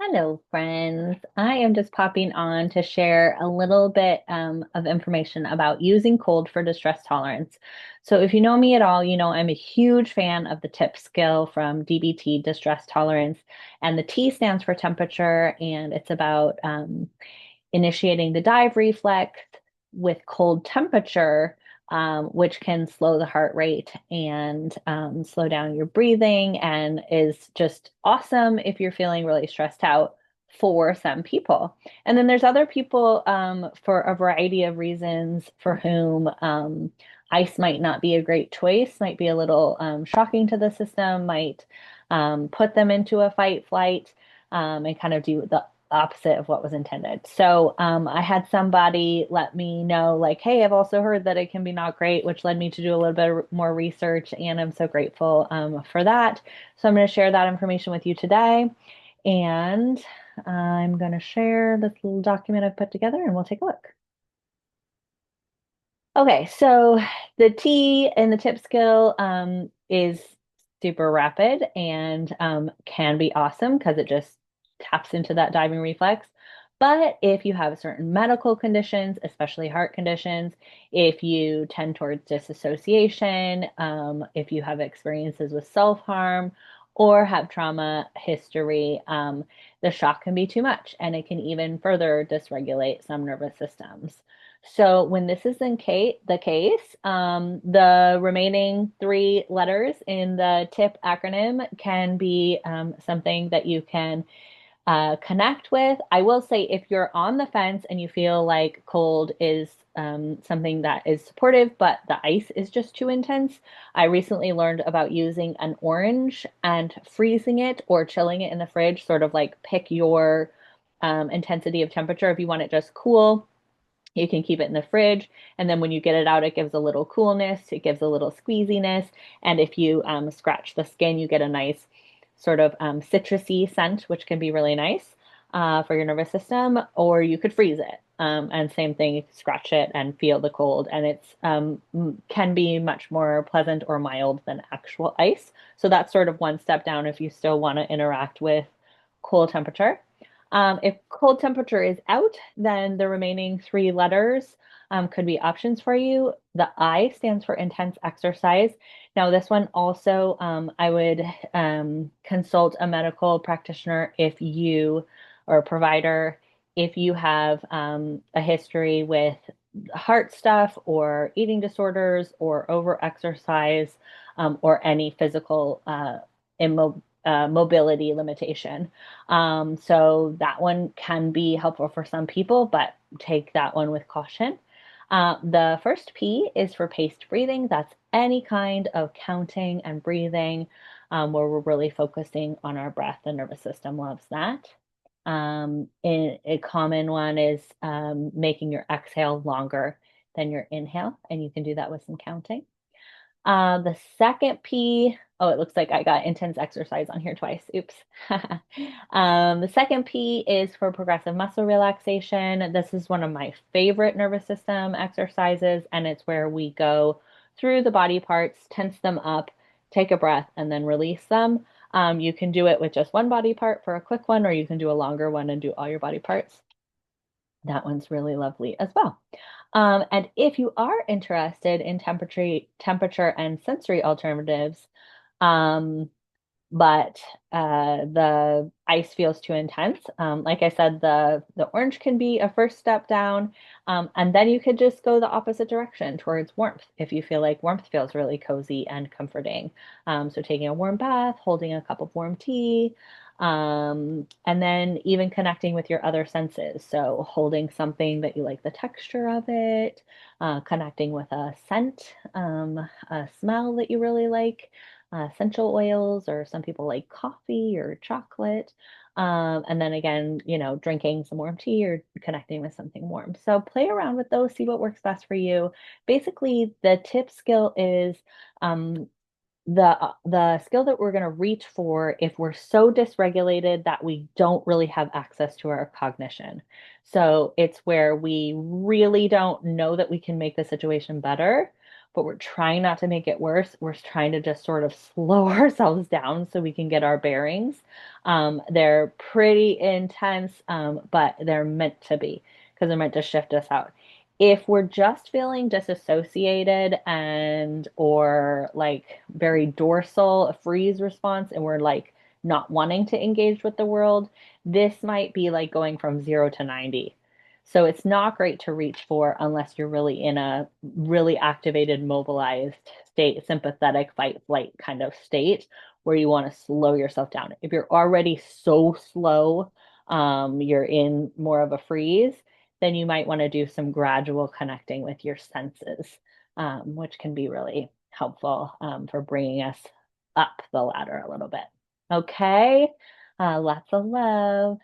Hello, friends. I am just popping on to share a little bit of information about using cold for distress tolerance. So, if you know me at all, you know I'm a huge fan of the TIPP skill from DBT distress tolerance. And the T stands for temperature, and it's about initiating the dive reflex with cold temperature, which can slow the heart rate and slow down your breathing, and is just awesome if you're feeling really stressed out for some people. And then there's other people for a variety of reasons for whom ice might not be a great choice, might be a little shocking to the system, might put them into a fight flight and kind of do the opposite of what was intended. So I had somebody let me know, like, hey, I've also heard that it can be not great, which led me to do a little bit more research, and I'm so grateful for that. So I'm going to share that information with you today, and I'm going to share this little document I've put together, and we'll take a look. Okay, so the T in the tip skill is super rapid and can be awesome because it just taps into that diving reflex. But if you have certain medical conditions, especially heart conditions, if you tend towards disassociation, if you have experiences with self-harm or have trauma history, the shock can be too much and it can even further dysregulate some nervous systems. So when this is the case, the remaining three letters in the TIP acronym can be something that you can connect with. I will say if you're on the fence and you feel like cold is something that is supportive, but the ice is just too intense, I recently learned about using an orange and freezing it or chilling it in the fridge, sort of like pick your intensity of temperature. If you want it just cool, you can keep it in the fridge, and then when you get it out, it gives a little coolness, it gives a little squeeziness, and if you scratch the skin, you get a nice sort of citrusy scent, which can be really nice for your nervous system, or you could freeze it. And same thing, you can scratch it and feel the cold, and it's can be much more pleasant or mild than actual ice. So that's sort of one step down if you still want to interact with cool temperature. If cold temperature is out, then the remaining three letters could be options for you. The I stands for intense exercise. Now, this one also, I would consult a medical practitioner if you, or a provider, if you have a history with heart stuff or eating disorders or over exercise or any physical mobility limitation. So that one can be helpful for some people, but take that one with caution. The first P is for paced breathing. That's any kind of counting and breathing where we're really focusing on our breath. The nervous system loves that. A common one is making your exhale longer than your inhale, and you can do that with some counting. The second P, oh, it looks like I got intense exercise on here twice. Oops. The second P is for progressive muscle relaxation. This is one of my favorite nervous system exercises, and it's where we go through the body parts, tense them up, take a breath, and then release them. You can do it with just one body part for a quick one, or you can do a longer one and do all your body parts. That one's really lovely as well. And if you are interested in temperature and sensory alternatives, um, but the ice feels too intense, like I said, the orange can be a first step down, and then you could just go the opposite direction towards warmth if you feel like warmth feels really cozy and comforting. So taking a warm bath, holding a cup of warm tea, and then even connecting with your other senses. So holding something that you like the texture of it, connecting with a scent, a smell that you really like, essential oils, or some people like coffee or chocolate. And then again, drinking some warm tea or connecting with something warm. So play around with those, see what works best for you. Basically, the tip skill is um, the skill that we're going to reach for if we're so dysregulated that we don't really have access to our cognition. So it's where we really don't know that we can make the situation better, but we're trying not to make it worse. We're trying to just sort of slow ourselves down so we can get our bearings. They're pretty intense, but they're meant to be because they're meant to shift us out. If we're just feeling disassociated and or like very dorsal, a freeze response, and we're like not wanting to engage with the world, this might be like going from 0 to 90. So it's not great to reach for unless you're really in a really activated, mobilized state, sympathetic fight flight kind of state where you want to slow yourself down. If you're already so slow, you're in more of a freeze, then you might want to do some gradual connecting with your senses, which can be really helpful for bringing us up the ladder a little bit. Okay, lots of love.